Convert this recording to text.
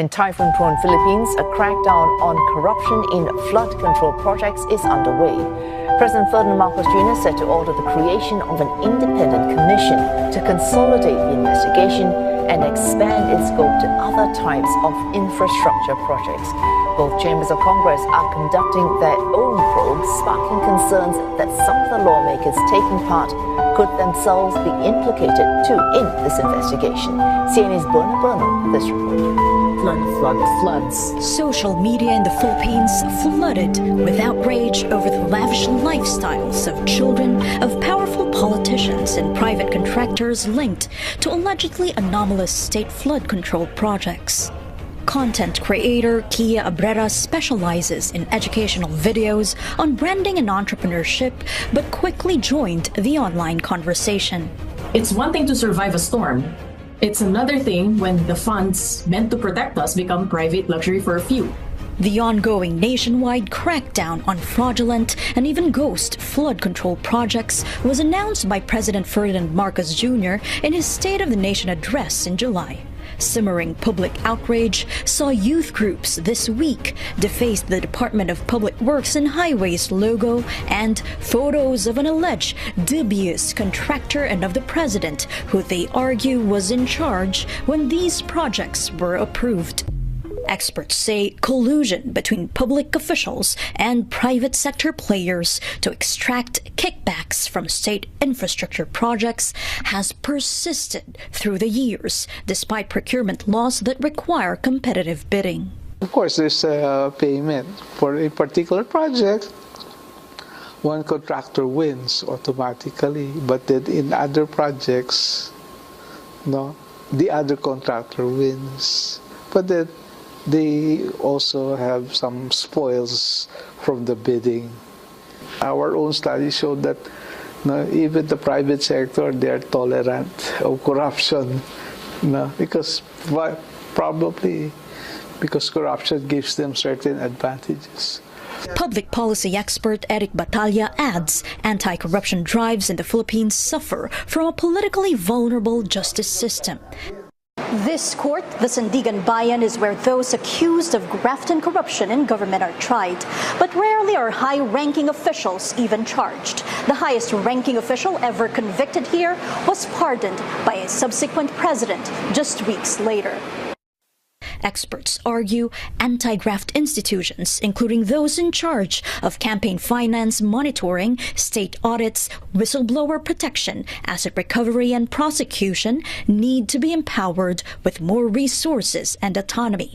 In typhoon-prone Philippines, a crackdown on corruption in flood control projects is underway. President Ferdinand Marcos Jr. said to order the creation of an independent commission to consolidate the investigation and expand its scope to other types of infrastructure projects. Both chambers of Congress are conducting their own probes, sparking concerns that some of the lawmakers taking part could themselves be implicated too in this investigation. CNA's Berna Berno, this report. Floods. Social media in the Philippines flooded with outrage over the lavish lifestyles of children of powerful politicians and private contractors linked to allegedly anomalous state flood control projects. Content creator Kia Abrera specializes in educational videos on branding and entrepreneurship, but quickly joined the online conversation. It's one thing to survive a storm. It's another thing when the funds meant to protect us become private luxury for a few. The ongoing nationwide crackdown on fraudulent and even ghost flood control projects was announced by President Ferdinand Marcos Jr. in his State of the Nation address in July. Simmering public outrage saw youth groups this week deface the Department of Public Works and Highways logo and photos of an alleged dubious contractor and of the president, who they argue was in charge when these projects were approved. Experts say collusion between public officials and private sector players to extract kickbacks from state infrastructure projects has persisted through the years, despite procurement laws that require competitive bidding. Of course, there's a payment for a particular project. One contractor wins automatically, but then in other projects, the other contractor wins. But then they also have some spoils from the bidding. Our own study showed that even the private sector, they're tolerant of corruption, probably because corruption gives them certain advantages. Public policy expert Eric Batalla adds anti-corruption drives in the Philippines suffer from a politically vulnerable justice system. This court, the Sandigan Bayan, is where those accused of graft and corruption in government are tried. But rarely are high-ranking officials even charged. The highest-ranking official ever convicted here was pardoned by a subsequent president just weeks later. Experts argue anti-graft institutions, including those in charge of campaign finance monitoring, state audits, whistleblower protection, asset recovery, and prosecution, need to be empowered with more resources and autonomy.